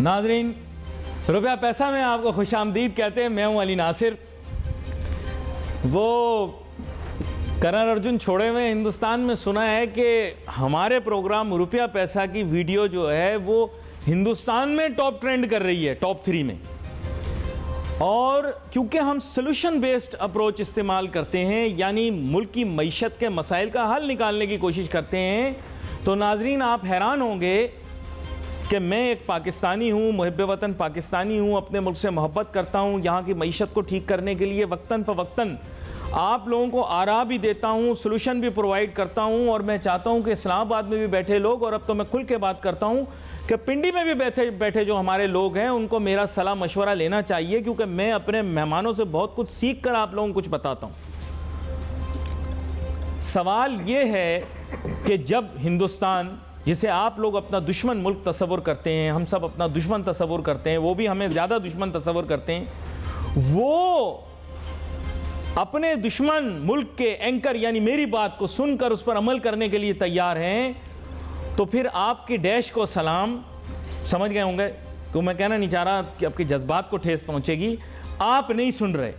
नाजरीन, रुपया पैसा में आपको खुशामदीद कहते हैं। मैं हूं अली नासिर। वो करण अर्जुन छोड़े हुए हिंदुस्तान में सुना है कि हमारे प्रोग्राम रुपया पैसा की वीडियो जो है वो हिंदुस्तान में टॉप ट्रेंड कर रही है, टॉप 3 में। और क्योंकि हम सोल्यूशन बेस्ड अप्रोच इस्तेमाल करते हैं, यानी मुल्क की मईशत के मसाइल का हल निकालने की कोशिश करते हैं, तो नाजरीन आप हैरान होंगे कि मैं एक पाकिस्तानी हूँ, मुहिब्बे वतन पाकिस्तानी हूँ, अपने मुल्क से मोहब्बत करता हूँ, यहाँ की मईशत को ठीक करने के लिए वक्तन फ़वक्तन आप लोगों को आरा भी देता हूँ, सोल्यूशन भी प्रोवाइड करता हूँ। और मैं चाहता हूँ कि इस्लामाबाद में भी बैठे लोग, और अब तो मैं खुल के बात करता हूँ कि पिंडी में भी बैठे जो हमारे लोग हैं, उनको मेरा सलाह मशवरा लेना चाहिए, क्योंकि मैं अपने मेहमानों से बहुत कुछ सीख कर आप लोगों को कुछ बताता हूँ। सवाल ये है कि जब हिंदुस्तान, जिसे आप लोग अपना दुश्मन मुल्क तस्वुर करते हैं, हम सब अपना दुश्मन तस्वुर करते हैं, वो भी हमें ज़्यादा दुश्मन तस्वुर करते हैं, वो अपने दुश्मन मुल्क के एंकर यानी मेरी बात को सुनकर उस पर अमल करने के लिए तैयार हैं, तो फिर आपकी डैश को सलाम। समझ गए होंगे तो मैं कहना नहीं चाह रहा कि आपके जज्बात को ठेस पहुंचेगी। आप नहीं सुन रहे।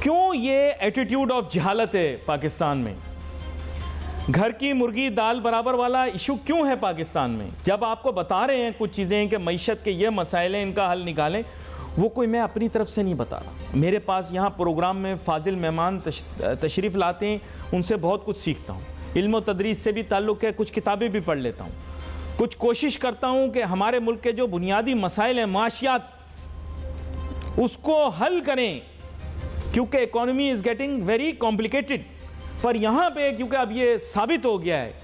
क्यों ये एटीट्यूड ऑफ जहालत है पाकिस्तान में? घर की मुर्गी दाल बराबर वाला इशू क्यों है पाकिस्तान में? जब आपको बता रहे हैं कुछ चीज़ें कि मईशत के ये मसाइल हैं, इनका हल निकालें, वो कोई मैं अपनी तरफ से नहीं बता रहा। मेरे पास यहाँ प्रोग्राम में फाजिल मेहमान तशरीफ़ लाते हैं, उनसे बहुत कुछ सीखता हूँ। इल्म व तदरीस से भी ताल्लुक़ है, कुछ किताबें भी पढ़ लेता हूँ। कुछ कोशिश करता हूँ कि हमारे मुल्क के जो बुनियादी मसाइल हैं, माशियात, उसको हल करें, क्योंकि economy is getting very complicated. पर यहाँ पे क्योंकि अब ये साबित हो गया है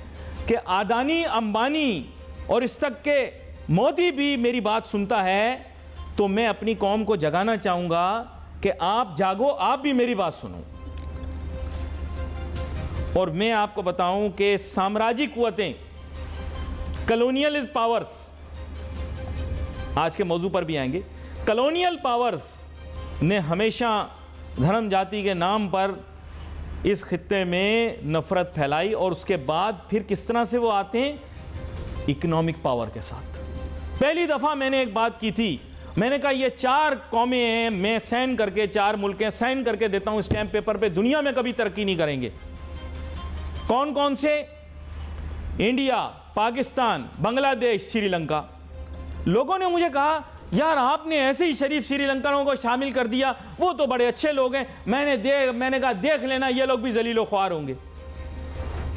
कि अदानी, अंबानी और इस तक के मोदी भी मेरी बात सुनता है, तो मैं अपनी कौम को जगाना चाहूँगा कि आप जागो, आप भी मेरी बात सुनो। और मैं आपको बताऊं कि साम्राज्यिक कुव्वतें, कॉलोनियल पावर्स, आज के मौजू पर भी आएंगे, कॉलोनियल पावर्स ने हमेशा धर्म जाति के नाम पर इस खित्ते में नफरत फैलाई, और उसके बाद फिर किस तरह से वो आते हैं? इकोनॉमिक पावर के साथ। पहली दफ़ा मैंने एक बात की थी, मैंने कहा ये 4 कौमें हैं, मैं साइन करके 4 मुल्क हैं, साइन करके देता हूं स्टैम्प पेपर पे, दुनिया में कभी तरक्की नहीं करेंगे। कौन कौन से? इंडिया, पाकिस्तान, बांग्लादेश, श्रीलंका। लोगों ने मुझे कहा यार आपने ऐसे ही शरीफ श्रीलंकनों को शामिल कर दिया, वो तो बड़े अच्छे लोग हैं। मैंने कहा देख लेना, ये लोग भी जलीलो ख्वार होंगे।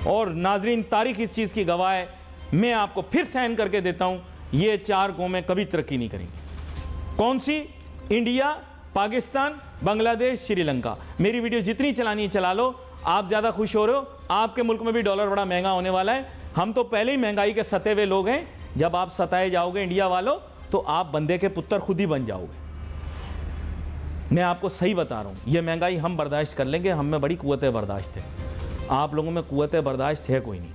और नाजरीन, तारीख इस चीज़ की गवाह है। मैं आपको फिर साइन करके देता हूं, ये 4 कौमें कभी तरक्की नहीं करेंगी। कौन सी? इंडिया, पाकिस्तान, बांग्लादेश, श्रीलंका। मेरी वीडियो जितनी चलानी है चला लो। आप ज़्यादा खुश हो रहे हो, आपके मुल्क में भी डॉलर बड़ा महंगा होने वाला है। हम तो पहले ही महंगाई के सते हुए लोग हैं। जब आप सताए जाओगे इंडिया वालों, तो आप बंदे के पुत्र खुद ही बन जाओगे। मैं आपको सही बता रहा हूँ, ये महंगाई हम बर्दाश्त कर लेंगे, हम में बड़ी कुव्वत बर्दाश्त है। आप लोगों में कुव्वत बर्दाश्त है कोई नहीं।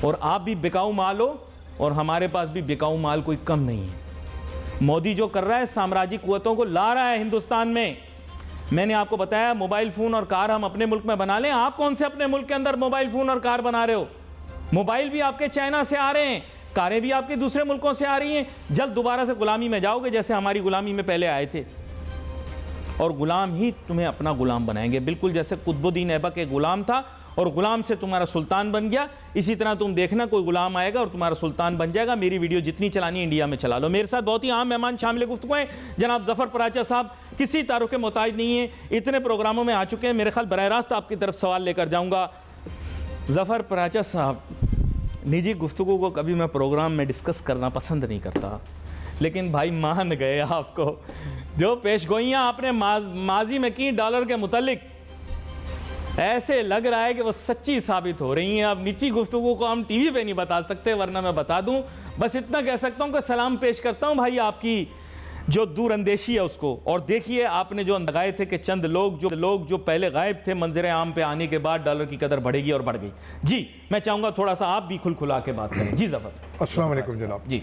और आप भी बिकाऊ माल हो, और हमारे पास भी बिकाऊ माल कोई कम नहीं है। मोदी जो कर रहा है, साम्राज्यिक कुव्वतों को ला रहा है हिंदुस्तान में। मैंने आपको बताया मोबाइल फ़ोन और कार हम अपने मुल्क में बना लें। आप कौन से अपने मुल्क के अंदर मोबाइल फ़ोन और कार बना रहे हो? मोबाइल भी आपके चाइना से आ रहे हैं, कारें भी आपके दूसरे मुल्कों से आ रही हैं। जल्द दोबारा से गुलामी में जाओगे, जैसे हमारी गुलामी में पहले आए थे। और गुलाम ही तुम्हें अपना गुलाम बनाएंगे, बिल्कुल जैसे कुतुबुद्दीन ऐबक एक गुलाम था और गुलाम से तुम्हारा सुल्तान बन गया। इसी तरह तुम देखना, कोई गुलाम आएगा और तुम्हारा सुल्तान बन जाएगा। मेरी वीडियो जितनी चलानी इंडिया में चला लो। मेरे साथ बहुत ही आम मेहमान शामिल गुफ्तगू हैं। जनाब ज़फ़र पराचा साहब किसी तारुफ के मोहताज नहीं है, इतने प्रोग्रामों में आ चुके हैं। मेरे ख्याल बराह रास्त आपकी तरफ सवाल लेकर जाऊँगा। ज़फ़र पराचा साहब, निजी गुफ्तगू को कभी मैं प्रोग्राम में डिस्कस करना पसंद नहीं करता, लेकिन भाई मान गए आपको जो पेशगोइयाँ आपने माजी में की डॉलर के मुतालिक, ऐसे लग रहा है कि वो सच्ची साबित हो रही हैं। अब निजी गुफ्तगू को हम टीवी पे नहीं बता सकते, वरना मैं बता दूं। बस इतना कह सकता हूं कि सलाम पेश करता हूं भाई आपकी जो दूरअंदेशी है उसको। और देखिए आपने जो अंदाज़े थे कि चंद लोग जो पहले गायब थे, मंजर आम पे आने के बाद डॉलर की कदर बढ़ेगी और बढ़ गई। जी मैं चाहूँगा थोड़ा सा आप भी खुलखुला के बात करें। जी ज़फ़र। अस्सलाम वालेकुम जनाब। जी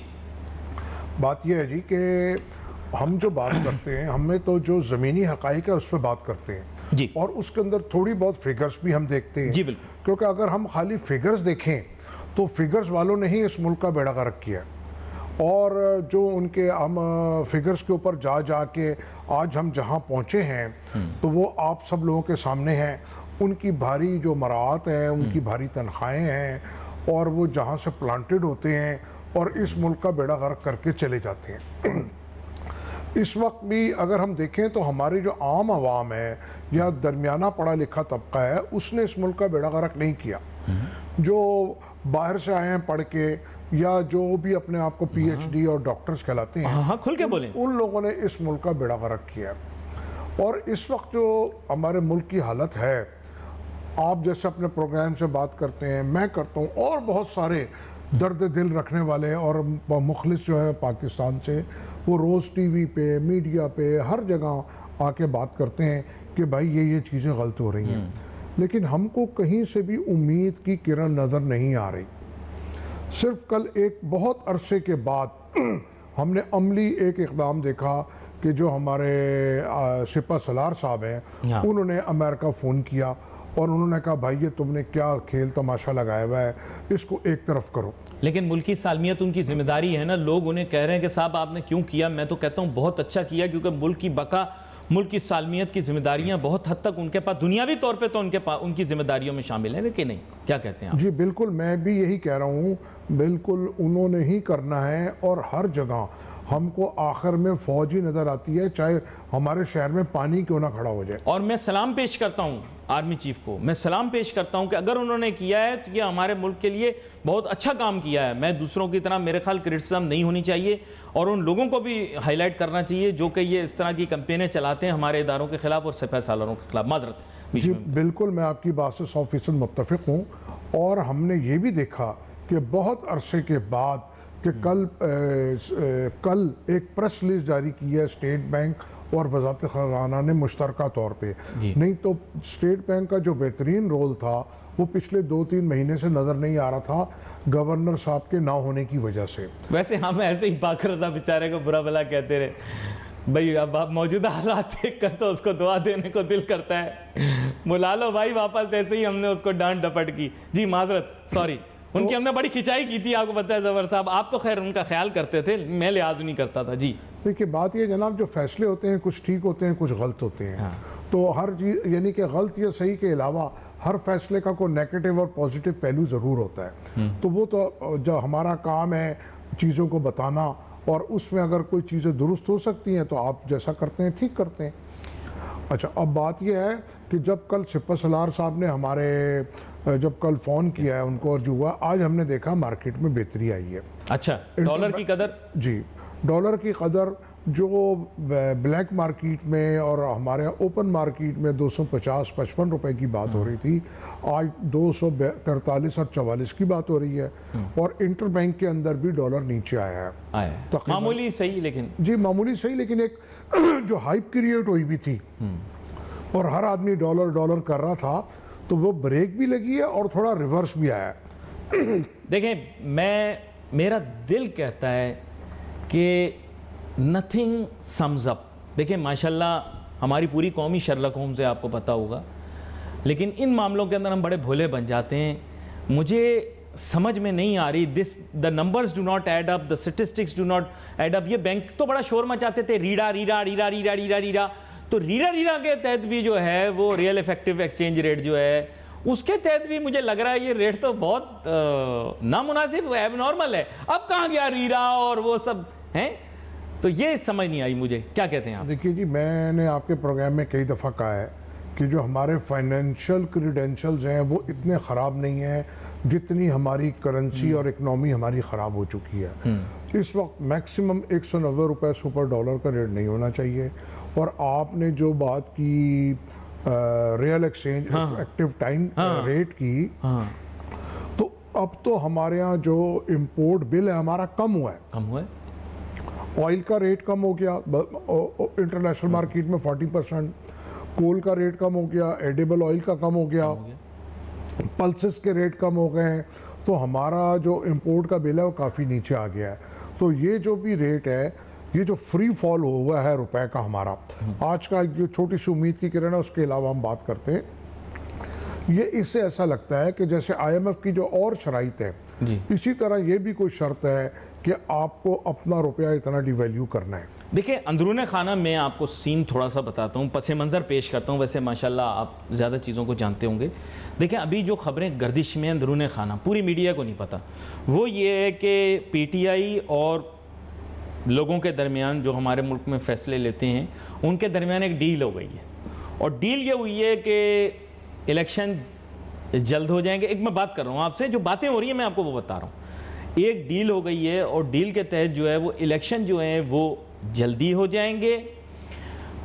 बात यह है जी कि हम जो बात करते हैं, हमें तो जो ज़मीनी हक़ाइक़ है उस पर बात करते हैं जी, और उसके अंदर थोड़ी बहुत फिगर्स भी हम देखते हैं जी बिल्कुल। क्योंकि अगर हम खाली फिगर्स देखें तो फिगर्स वालों ने ही इस मुल्क का बेड़ा गर्क किया है। और जो उनके हम फिगर्स के ऊपर जा जा के आज हम जहाँ पहुँचे हैं तो वो आप सब लोगों के सामने हैं। उनकी भारी जो मराहत है, उनकी भारी तनख्वाहें हैं और वो जहाँ से प्लांटेड होते हैं और इस मुल्क का बेड़ा गर्क करके चले जाते हैं। इस वक्त भी अगर हम देखें तो हमारी जो आम आवाम है या दरमियाना पढ़ा लिखा तबका है, उसने इस मुल्क का बेड़ा गर्क नहीं किया। जो बाहर से आए हैं पढ़ के या जो भी अपने आप को PhD और डॉक्टर्स कहलाते हैं, हाँ खुल के बोलें, उन लोगों ने इस मुल्क का बेड़ा गर्क किया है। और इस वक्त जो हमारे मुल्क की हालत है, आप जैसे अपने प्रोग्राम से बात करते हैं, मैं करता हूँ, और बहुत सारे दर्द दिल रखने वाले और मुखलिस जो है पाकिस्तान से, वो रोज़ TV पे, मीडिया पे, हर जगह आके बात करते हैं कि भाई ये चीज़ें गलत हो रही हैं। लेकिन हमको कहीं से भी उम्मीद की किरण नज़र नहीं आ रही। सिर्फ कल एक बहुत अरसे के बाद हमने अमली एक इक़दाम देखा कि जो हमारे सिपा सलार साहब हैं, उन्होंने अमेरिका फ़ोन किया और उन्होंने कहा भाई ये तुमने क्या खेल तमाशा लगाया हुआ है, इसको एक तरफ करो। लेकिन मुल्क की सालमियत उनकी जिम्मेदारी है ना। लोग उन्हें कह रहे हैं कि साहब आपने क्यों किया। मैं तो कहता हूँ बहुत अच्छा किया, क्योंकि मुल्क की बका, मुल्क की सालमियत की जिम्मेदारियां बहुत हद तक उनके पास, दुनियावी तौर पे तो उनके पास, उनकी जिम्मेदारियों में शामिल है कि नहीं, क्या कहते हैं आप? जी बिल्कुल, मैं भी यही कह रहा हूँ, बिल्कुल उन्होंने ही करना है। और हर जगह हमको आखिर में फौज ही नज़र आती है, चाहे हमारे शहर में पानी क्यों ना खड़ा हो जाए। और मैं सलाम पेश करता हूँ आर्मी चीफ को, मैं सलाम पेश करता हूँ कि अगर उन्होंने किया है तो ये हमारे मुल्क के लिए बहुत अच्छा काम किया है। मैं दूसरों की तरह, मेरे ख्याल क्रिटिसिज्म नहीं होनी चाहिए और उन लोगों को भी हाईलाइट करना चाहिए जो कि ये इस तरह की कैंपेनें चलाते हैं हमारे इदारों के खिलाफ और सिपह सालारों के खिलाफ। माजरत जी बिल्कुल, मैं आपकी बात से 100% मुत्तफिक हूँ। और हमने ये भी देखा कि बहुत अरसे के बाद कि कल एक प्रेस रिलीज जारी की है स्टेट बैंक और वज़ारत ख़ज़ाना ने मुश्तरका तौर पे। नहीं तो स्टेट बैंक का जो बेहतरीन रोल था वो पिछले 2-3 महीने से नज़र नहीं आ रहा था, गवर्नर साहब के ना होने की वजह से। वैसे हम ऐसे ही बाकर रज़ा बेचारे को बुरा भला कहते रहे भाई, अब आप मौजूदा हालात देख कर तो उसको दुआ देने को दिल करता है। बुला लो भाई वापस, जैसे ही हमने उसको डांट डपट की। जी माजरत, सॉरी, उनकी हमने बड़ी खिंचाई की थी, आपको पता है जबर साहब। आप तो खैर उनका ख्याल करते थे, मैं लिहाज नहीं करता था। जी देखिए बात ये जनाब, जो फैसले होते हैं कुछ ठीक होते हैं, कुछ गलत होते हैं। हाँ। तो हर चीज़ यानी कि गलत या सही के अलावा हर फैसले का कोई नेगेटिव और पॉजिटिव पहलू ज़रूर होता है। तो वो तो जो हमारा काम है चीज़ों को बताना, और उसमें अगर कोई चीज़ें दुरुस्त हो सकती हैं तो आप जैसा करते हैं ठीक करते हैं। अच्छा, अब बात यह है कि जब कल सिपा सलार साहब ने जब कल फ़ोन किया है उनको और जो हुआ, आज हमने देखा मार्केट में बेहतरी आई है। अच्छा, डॉलर की कदर, जी डॉलर की कदर जो ब्लैक मार्केट में और हमारे यहाँ ओपन मार्केट में 250-55 रुपए की बात हो रही थी, आज 243 और 44 की बात हो रही है। और इंटर बैंक के अंदर भी डॉलर नीचे आया है, मामूली सही, लेकिन जी मामूली सही, लेकिन एक जो हाइप क्रिएट हुई भी थी और हर आदमी डॉलर डॉलर कर रहा था, तो वो ब्रेक भी लगी है और थोड़ा रिवर्स भी आया है। देखें, मेरा दिल कहता है कि नथिंग सम्स अप। देखिए माशाल्लाह हमारी पूरी कौम ही शर्लक होम्स है, आपको पता होगा, लेकिन इन मामलों के अंदर हम बड़े भोले बन जाते हैं। मुझे समझ में नहीं आ रही, the numbers do not add up, the statistics do not add up. ये बैंक तो बड़ा शोर मचाते थे, रीड़ा रीड़ा रीड़ा रीड़ा रीड़ा रीड़ा, तो रीड़ा रीड़ा के तहत भी जो है वो रियल इफेक्टिव एक्सचेंज रेट जो है उसके तहत भी मुझे लग रहा है ये रेट तो बहुत नामुनासिब, एबनॉर्मल है। अब कहाँ गया रीड़ा और वो सब हैं, तो ये समझ नहीं आई मुझे। क्या कहते हैं आप? देखिए जी, मैंने आपके प्रोग्राम में कई दफ़ा कहा है कि जो हमारे फाइनेंशियल क्रीडेंशियल्स हैं वो इतने ख़राब नहीं हैं जितनी हमारी करेंसी और इकनॉमी हमारी ख़राब हो चुकी है। इस वक्त मैक्सिमम 190 रुपये सुपर डॉलर का रेट नहीं होना चाहिए। और आपने जो बात की real exchange active time rate की, तो अब तो हमारे यहाँ जो इम्पोर्ट बिल है हमारा कम हुआ है। ऑयल का रेट कम हो गया इंटरनेशनल मार्केट में 40%, कोल का रेट कम हो गया, एडिबल ऑयल का कम हो गया, पल्सेस के रेट कम हो गए हैं, तो हमारा जो इंपोर्ट का बिल है वो काफ़ी नीचे आ गया है। तो ये जो भी रेट है, ये जो फ्री फॉल हुआ है रुपए का हमारा, आज का जो छोटी सी उम्मीद की किरण है उसके अलावा हम बात करते हैं, ये इससे ऐसा लगता है कि जैसे IMF की जो और शराइत है, इसी तरह ये भी कोई शर्त है कि आपको अपना रुपया इतना डिवैल्यू करना है। देखिए, अंदरूने खाना मैं आपको सीन थोड़ा सा बताता हूँ, पस मंज़र पेश करता हूँ। वैसे माशाल्लाह आप ज़्यादा चीज़ों को जानते होंगे। देखिए, अभी जो खबरें गर्दिश में अंदरूने खाना पूरी मीडिया को नहीं पता, वो ये है कि पीटीआई और लोगों के दरमियान जो हमारे मुल्क में फ़ैसले लेते हैं उनके दरमियान एक डील हो गई है, और डील ये हुई है कि इलेक्शन जल्द हो जाएंगे। एक मैं बात कर रहा हूँ आपसे, जो बातें हो रही हैं मैं आपको वो बता रहा हूँ। एक डील हो गई है और डील के तहत जो है वो इलेक्शन जो है वो जल्दी हो जाएंगे।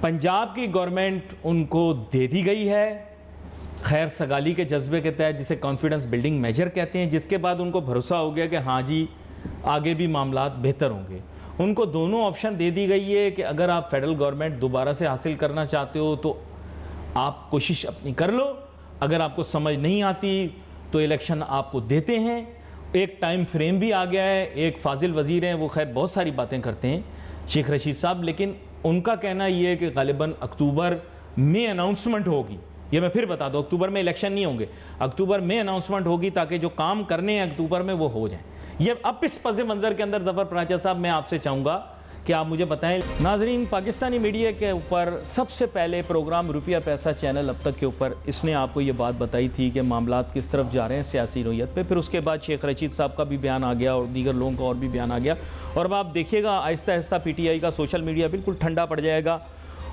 पंजाब की गवर्नमेंट उनको दे दी गई है खैर सगाली के जज्बे के तहत, जिसे कॉन्फिडेंस बिल्डिंग मेजर कहते हैं, जिसके बाद उनको भरोसा हो गया कि हाँ जी आगे भी मामलात बेहतर होंगे। उनको दोनों ऑप्शन दे दी गई है कि अगर आप फेडरल गवर्नमेंट दोबारा से हासिल करना चाहते हो तो आप कोशिश अपनी कर लो, अगर आपको समझ नहीं आती तो इलेक्शन आपको देते हैं। एक टाइम फ्रेम भी आ गया है। एक फाजिल वज़ीर हैं, वो खैर बहुत सारी बातें करते हैं, शेख रशीद साहब, लेकिन उनका कहना ये है कि गालिबन अक्टूबर में अनाउंसमेंट होगी। ये मैं फिर बता दूं, अक्टूबर में इलेक्शन नहीं होंगे, अक्टूबर में अनाउंसमेंट होगी ताकि जो काम करने हैं अक्टूबर में वो हो जाए। ये अब इस पस मंज़र के अंदर ज़फ़र पराचा साहब मैं आपसे चाहूँगा कि आप मुझे बताएं। नाजरीन, पाकिस्तानी मीडिया के ऊपर सबसे पहले प्रोग्राम रुपया पैसा चैनल अब तक के ऊपर इसने आपको ये बात बताई थी कि मामलात किस तरफ जा रहे हैं सियासी नोयत पे। फिर उसके बाद शेख रशीद साहब का भी बयान आ गया और दीगर लोगों का और भी बयान आ गया, और अब आप देखिएगा आहिस्ता आहिस्ता पीटीआई का सोशल मीडिया बिल्कुल ठंडा पड़ जाएगा,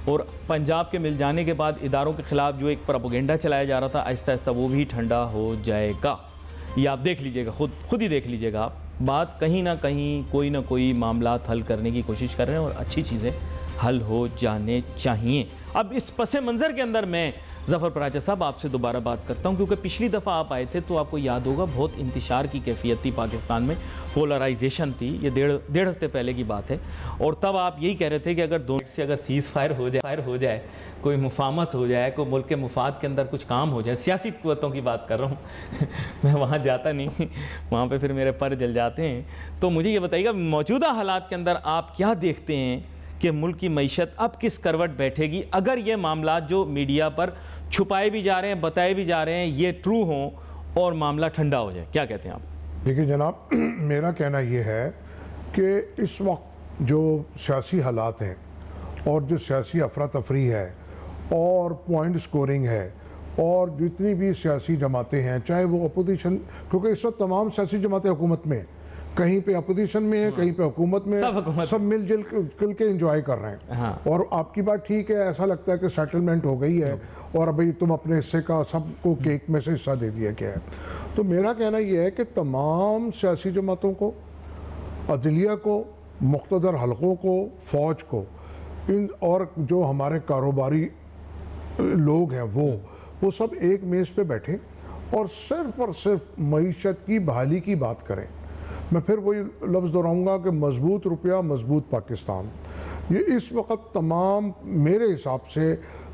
और पंजाब के मिल जाने के बाद इदारों के ख़िलाफ़ जो एक प्रोपेगेंडा चलाया जा रहा था आहिस्ता आहिस्ता वो भी ठंडा हो जाएगा। ये आप देख लीजिएगा, खुद ही देख लीजिएगा आप। बात कहीं ना कहीं कोई ना कोई मामलात हल करने की कोशिश कर रहे हैं और अच्छी चीज़ें हल हो जाने चाहिए। अब इस पस मंज़र के अंदर मैं ज़फ़र पराचा साहब आपसे दोबारा बात करता हूं, क्योंकि पिछली दफ़ा आप आए थे तो आपको याद होगा बहुत इंतशार की कैफियत थी पाकिस्तान में, पोलराइजेशन थी। ये डेढ़ हफ्ते पहले की बात है, और तब आप यही कह रहे थे कि अगर दोनों से अगर सीज़ फायर हो जाए, कोई मुफाहमत हो जाए, कोई मुल्क के मुफाद के अंदर कुछ काम हो जाए, सियासी क़ुव्वतों की बात कर रहा हूँ मैं वहाँ जाता नहीं, वहाँ पर फिर मेरे पर जल जाते हैं। तो मुझे ये बताइएगा मौजूदा हालात के अंदर आप क्या देखते हैं कि मुल्क की मईशत अब किस करवट बैठेगी अगर ये मामला जो मीडिया पर छुपाए भी जा रहे हैं, बताए भी जा रहे हैं, ये ट्रू हों और मामला ठंडा हो जाए? क्या कहते हैं आप? देखिए जनाब, मेरा कहना ये है कि इस वक्त जो सियासी हालात हैं और जो सियासी अफरा तफरी है और पॉइंट स्कोरिंग है और जितनी भी सियासी जमातें हैं, चाहे वो अपोजिशन, क्योंकि इस वक्त तमाम सियासी जमातें हुकूमत में, कहीं पे अपोजिशन में है, कहीं पे हुकूमत में, सब मिलजुल के एंजॉय कर रहे हैं। हाँ। और आपकी बात ठीक है, ऐसा लगता है कि सेटलमेंट हो गई है और अभी तुम अपने हिस्से का सबको केक में से हिस्सा दे दिया क्या है। तो मेरा कहना यह है कि तमाम सियासी जमातों को, अदलिया को, मुख्तदर हलकों को, फ़ौज को, इन और जो हमारे कारोबारी लोग हैं वो सब एक मेज़ पे बैठे और सिर्फ मईशत की बहाली की बात करें। मैं फिर वही लफ्ज़ दोहराऊंगा कि मजबूत रुपया, मजबूत पाकिस्तान। ये इस वक्त तमाम मेरे हिसाब से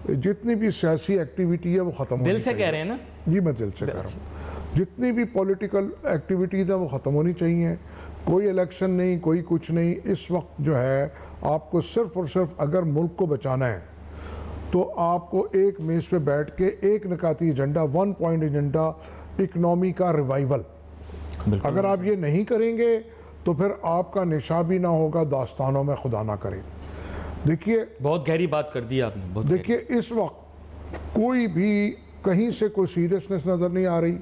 जितनी भी सियासी एक्टिविटी है वो ख़त्म होनी चाहिए। दिल से कह रहे हैं ना? जी, मैं दिल से कह रहा हूँ। जितनी भी पॉलिटिकल एक्टिविटीज़ हैं वो ख़त्म होनी चाहिए। कोई इलेक्शन नहीं, कोई कुछ नहीं। इस वक्त जो है आपको सिर्फ और सिर्फ अगर मुल्क को बचाना है तो आपको एक मेज़ पे बैठ के एक निकाती एजेंडा, 1 पॉइंट एजेंडा, इकनॉमी का रिवाइवल, अगर आप ये नहीं करेंगे तो फिर आपका निशा भी ना होगा दास्तानों में, खुदा ना करे। देखिए, बहुत गहरी बात कर दी आपने। देखिए, इस वक्त कोई भी कहीं से कोई सीरियसनेस नज़र नहीं आ रही,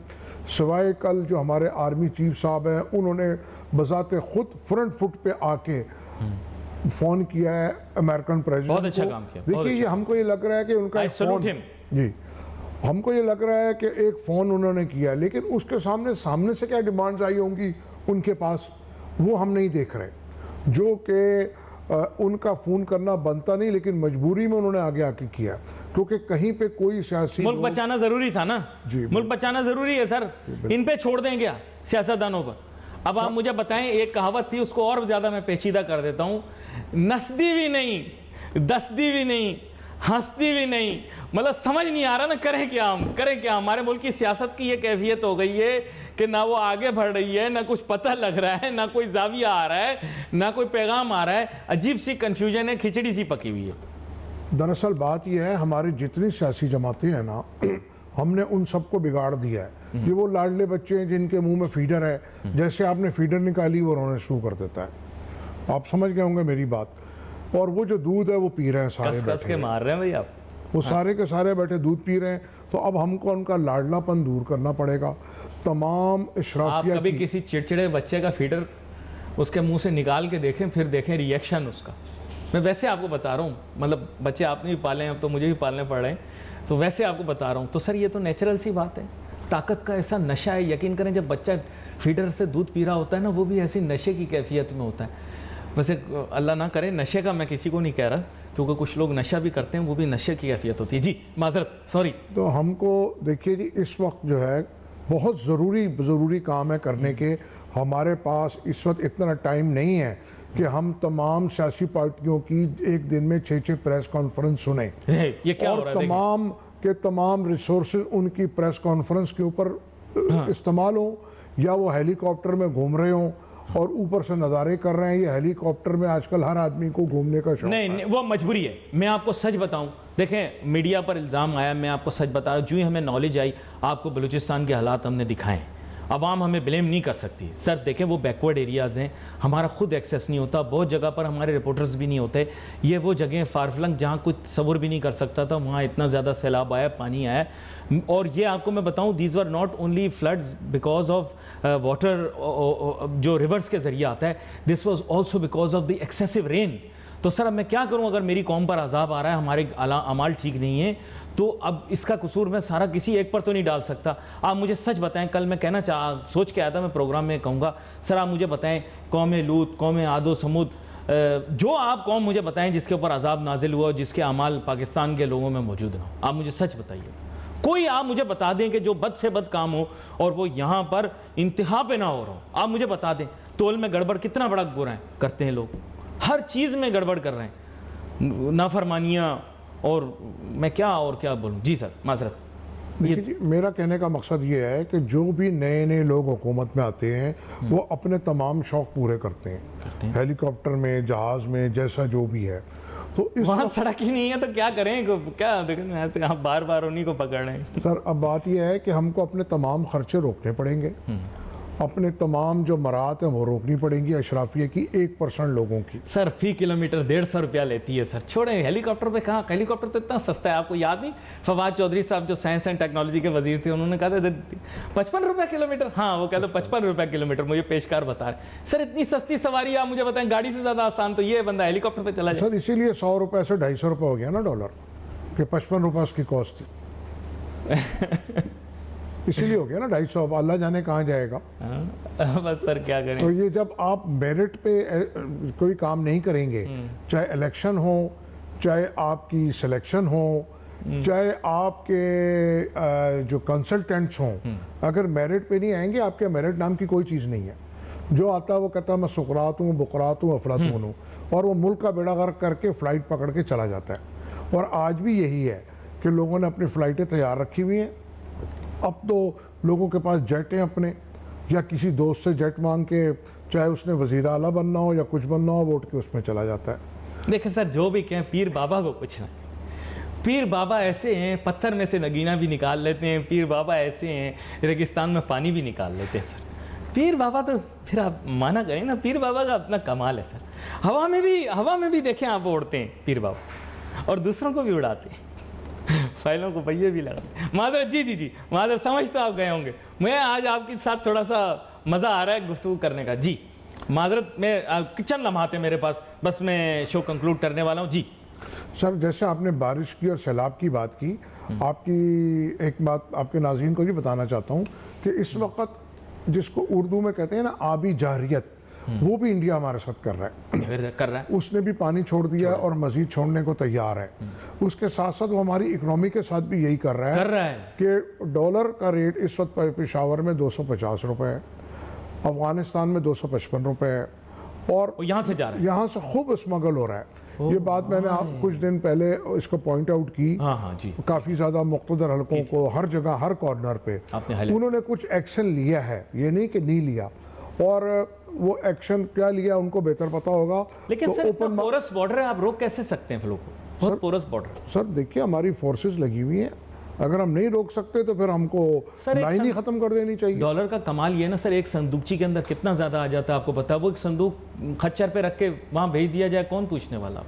सिवाय कल जो हमारे आर्मी चीफ साहब हैं उन्होंने बजाते खुद फ्रंट फुट पे आके फ़ोन किया है अमेरिकन प्रेसिडेंट को। बहुत अच्छा काम किया। देखिए, ये हमको ये लग रहा है कि उनका फ़ोन, जी, हमको ये लग रहा है कि एक फ़ोन उन्होंने किया, लेकिन उसके सामने से क्या डिमांड्स आई होंगी उनके पास, वो हम नहीं देख रहे। जो कि उनका फ़ोन करना बनता नहीं, लेकिन मजबूरी में उन्होंने आगे आके किया, क्योंकि कहीं पे कोई सियासी, मुल्क बचाना ज़रूरी था ना जी, मुल्क बचाना ज़रूरी है सर। इन पे छोड़ दें क्या सियासतदानों पर? अब आप मुझे बताएं, एक कहावत थी, उसको और ज़्यादा मैं पेचीदा कर देता हूँ, नस्दी भी नहीं, दस्ती भी नहीं, हंसती भी नहीं। मतलब समझ नहीं आ रहा ना, करें क्या। हमारे मुल्क की सियासत की ये कैफियत हो गई है कि ना वो आगे बढ़ रही है, ना कुछ पता लग रहा है, ना कोई जाविया आ रहा है, ना कोई पैगाम आ रहा है। अजीब सी कन्फ्यूजन है, खिचड़ी सी पकी हुई है। दरअसल बात यह है, हमारी जितनी सियासी जमातें हैं ना, हमने उन सबको बिगाड़ दिया है। ये वो लाडले बच्चे हैं जिनके मुंह में फीडर है, जैसे आपने फीडर निकाली वो रोना शुरू कर देता है। आप समझ गए होंगे मेरी बात। और वो जो दूध है वो पी रहे हैं सारे, कस कस के मार रहे हैं भाई आप। वो सारे के सारे बैठे दूध पी रहे हैं। तो अब हमको उनका लाडलापन दूर करना पड़ेगा। तमाम आप इशराफिया कभी किसी चिड़चिड़े बच्चे का फीडर उसके मुंह से निकाल के देखें, फिर देखें रिएक्शन उसका। मैं वैसे आपको बता रहा हूँ, मतलब बच्चे आपने भी पाले हैं, अब तो मुझे भी पालने पड़ रहे हैं, तो वैसे आपको बता रहा हूँ। तो सर ये तो नेचुरल सी बात है, ताकत का ऐसा नशा है। यकीन करें जब बच्चा फीडर से दूध पी रहा होता है ना, वो भी ऐसी नशे की कैफियत में होता है। वैसे अल्लाह ना करे नशे का, मैं किसी को नहीं कह रहा, क्योंकि कुछ लोग नशा भी करते हैं, वो भी नशे की कैफियत होती है। जी माजरत, सॉरी। तो हमको देखिए जी, इस वक्त जो है बहुत ज़रूरी काम है करने के। हमारे पास इस वक्त इतना टाइम नहीं है कि हम तमाम सियासी पार्टियों की एक दिन में 6 प्रेस कॉन्फ्रेंस सुने। ये क्या हो रहा है? तमाम के तमाम रिसोर्सेज उनकी प्रेस कॉन्फ्रेंस के ऊपर इस्तेमाल हो, या वो हेलीकॉप्टर में घूम रहे हों और ऊपर से नज़ारे कर रहे हैं। ये हेलीकॉप्टर में आजकल हर आदमी को घूमने का शौक नहीं, वो मजबूरी है। मैं आपको सच बताऊं, देखें मीडिया पर इल्ज़ाम आया, मैं आपको सच बता रहा हूँ, जो ही हमें नॉलेज आई आपको बलूचिस्तान के हालात हमने दिखाएं। अवाम हमें ब्लेम नहीं कर सकती। सर देखें वो बैकवर्ड एरियाज़ हैं, हमारा खुद एक्सेस नहीं होता, बहुत जगह पर हमारे रिपोर्टर्स भी नहीं होते। ये वो जगह फारफलंग जहाँ कुछ तसव्वुर भी नहीं कर सकता था, वहाँ इतना ज़्यादा सैलाब आया, पानी आया। और ये आपको मैं बताऊँ, these were not only floods because of water जो रिवर्स के ज़रिए आता है, this was also because of the excessive rain. तो सर अब मैं क्या करूं, अगर मेरी कौम पर अजाब आ रहा है, हमारे अमाल ठीक नहीं है, तो अब इसका कसूर मैं सारा किसी एक पर तो नहीं डाल सकता। आप मुझे सच बताएं, कल मैं सोच के आया था, मैं प्रोग्राम में कहूँगा, सर आप मुझे बताएं कौम लूत, कौम आदो समूद, जो आप कौम मुझे बताएं जिसके ऊपर अजाब नाजिल हुआ, जिसके अमाल पाकिस्तान के लोगों में मौजूद ना हो। आप मुझे सच बताइए, कोई आप मुझे बता दें कि जो बद से बद काम हो और वो यहाँ पर इंतहा पे ना हो रहा हो। आप मुझे बता दें, तोल में गड़बड़ कितना बड़ा गुनाह करते हैं लोग, हर चीज़ में गड़बड़ कर रहे हैं, नाफरमानियाँ, और मैं क्या बोलूँ। जी सर माजरत। देखिए जी, मेरा कहने का मकसद ये है कि जो भी नए नए लोग हुकूमत में आते हैं वो अपने तमाम शौक़ पूरे करते हैं, हेलीकॉप्टर में, जहाज़ में, जैसा जो भी है। तो इस वहाँ सड़क ही नहीं है तो क्या करें, क्या देखें ऐसे आप बार बार उन्हीं को पकड़ रहे हैं। सर अब बात यह है कि हमको अपने तमाम खर्चे रोकने पड़ेंगे, अपने तमाम जो मराहत हैं वो रोकनी पड़ेंगी अशराफिया की 1% लोगों की। सर फी किलोमीटर 150 रुपया लेती है सर। छोड़े हेलीकॉप्टर पे, कहाँ हेलीकॉप्टर तो इतना सस्ता है, आपको याद नहीं फवाद चौधरी साहब जो साइंस एंड टेक्नोलॉजी के वजीर थे, उन्होंने कहा था 55 रुपये किलोमीटर। हाँ वो कहते 55 रुपये किलोमीटर, मुझे पेशकार बता रहे। सर इतनी सस्ती सवारी आप मुझे बताएं, गाड़ी से ज़्यादा आसान तो ये बंदा हेलीकॉप्टर पर चला जाए। सर इसीलिए 100 रुपये से 250 रुपये हो गया ना डॉलर, कि 55 रुपये उसकी कॉस्ट थी। इसीलिए हो गया ना 250। अल्लाह जाने कहाँ जाएगा। बस सर क्या करें। तो ये जब आप मेरिट पे कोई काम नहीं करेंगे, चाहे इलेक्शन हो, चाहे आपकी सिलेक्शन हो, चाहे आपके जो कंसल्टेंट्स हों, अगर मेरिट पे नहीं आएंगे, आपके मेरिट नाम की कोई चीज़ नहीं है। जो आता है वो कहता है मैं सुकरात हूँ, बुकरात हूँ, अफलातून हूँ, और वो मुल्क का बेड़ा गर्क करके फ़्लाइट पकड़ के चला जाता है। और आज भी यही है कि लोगों ने अपनी फ़्लाइटें तैयार रखी हुई हैं। अब तो लोगों के पास जेट हैं अपने, या किसी दोस्त से जेट मांग के, चाहे उसने वज़ीर आला बनना हो या कुछ बनना हो, वोट के उसमें चला जाता है। देखें सर जो भी कहें, पीर बाबा को कुछ ना, पीर बाबा ऐसे हैं पत्थर में से नगीना भी निकाल लेते हैं, पीर बाबा ऐसे हैं रेगिस्तान में पानी भी निकाल लेते हैं। सर पीर बाबा तो फिर आप माना करें ना, पीर बाबा का अपना कमाल है सर। हवा में भी देखें आप उड़ते हैं पीर बाबा, और दूसरों को भी उड़ाते हैं, फाइलों को पहिए भी लगाते। मादर जी मादर, समझ तो आप गए होंगे। मैं आज आपके साथ थोड़ा सा मज़ा आ रहा है गुफ्तगू करने का। जी माजरत, मैं चंद लम्हात है मेरे पास, बस मैं शो कंक्लूड करने वाला हूँ। जी सर जैसे आपने बारिश की और सैलाब की बात की, आपकी एक बात आपके नाज़रीन को भी बताना चाहता हूँ कि इस वक्त जिसको उर्दू में कहते हैं ना आबी जारियत, वो भी इंडिया हमारे साथ कर रहा है। उसने भी पानी छोड़ दिया और मजीद छोड़ने को तैयार है। उसके साथ साथ वो हमारी इकोनॉमी के साथ भी यही कर रहा है कि डॉलर का रेट इस वक्त पेशावर में 250 रुपये है, अफगानिस्तान में 255 रुपये है, और यहाँ से जा रहा है, यहाँ से खूब स्मगल हो रहा है। ये बात मैंने आप कुछ दिन पहले इसको पॉइंट आउट की। हाँ जी, काफ़ी ज़्यादा मुख्तदर हलकों को, हर जगह, हर कॉर्नर पे उन्होंने कुछ एक्शन लिया है, ये नहीं कि नहीं लिया। और वो एक्शन क्या लिया उनको बेहतर पता होगा। लेकिन तो सर ओपन पोरस बॉर्डर है, आप रोक कैसे सकते हैं फ्लो को? बहुत पोरस बॉर्डर। सर देखिए हमारी फोर्सेस लगी हुई हैं, अगर हम नहीं रोक सकते तो फिर हमको सर, एक लाइन ही खत्म कर देनी चाहिए। डॉलर का कमाल ये है ना सर, एक संदूकची के अंदर कितना ज़्यादा आ जाता है आपको पता है। वो एक संदूक खच्चर पे रख के वहाँ भेज दिया जाए, कौन पूछने वाला।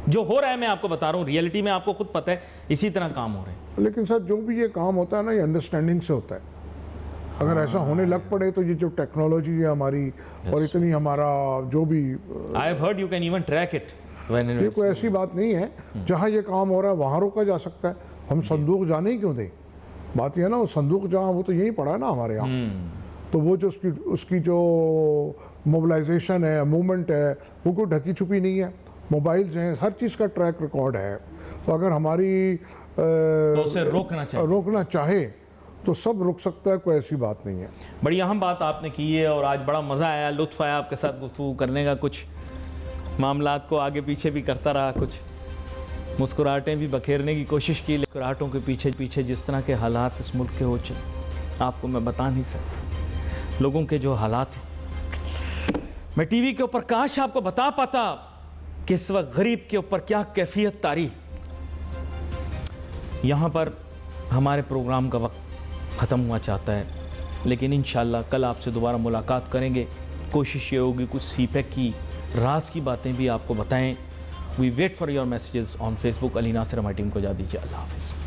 जो हो रहा है मैं आपको बता रहा हूँ, रियलिटी में आपको खुद पता है इसी तरह काम हो रहे हैं। लेकिन सर जो भी ये काम होता है ना, ये अंडरस्टैंडिंग से होता है। अगर ऐसा होने लग पड़े तो ये जो टेक्नोलॉजी है हमारी और इतनी हमारा जो भी, I have heard you can even track it. ये कोई ऐसी बात नहीं है जहाँ ये काम हो रहा है वहाँ रोका जा सकता है। हम संदूक जाने ही क्यों दें? बात यह है ना, वो संदूक जहाँ, वो तो यही पड़ा है ना हमारे यहाँ। तो वो जो उसकी जो मोबिलाइजेशन है, मूवमेंट है, वो कोई ढकी छुपी नहीं है। मोबाइल्स हैं, हर चीज़ का ट्रैक रिकॉर्ड है। तो अगर हमारी तो उसे रोकना चाहे तो सब रुक सकता है, कोई ऐसी बात नहीं है। बड़ी अहम बात आपने की है और आज बड़ा मज़ा आया, लुत्फ़ आया आपके साथ गुफ्तगू करने का। कुछ मामलात को आगे पीछे भी करता रहा, कुछ मुस्कुराहटें भी बखेरने की कोशिश की। मुस्कुराहटों के पीछे जिस तरह के हालात इस मुल्क के हो चले आपको मैं बता नहीं सकता। लोगों के जो हालात हैं, मैं टीवी के ऊपर काश आपको बता पाता कि इस वक्त गरीब के ऊपर क्या कैफियत तारी। यहाँ पर हमारे प्रोग्राम का वक्त ख़त्म हुआ चाहता है, लेकिन इंशाल्लाह कल आपसे दोबारा मुलाकात करेंगे। कोशिश ये होगी कुछ सीपेक की राज की बातें भी आपको बताएं। We wait for your messages on Facebook. Ali Nasir हमारी टीम को जा दीजिए। अल्लाह हाफ़िज़।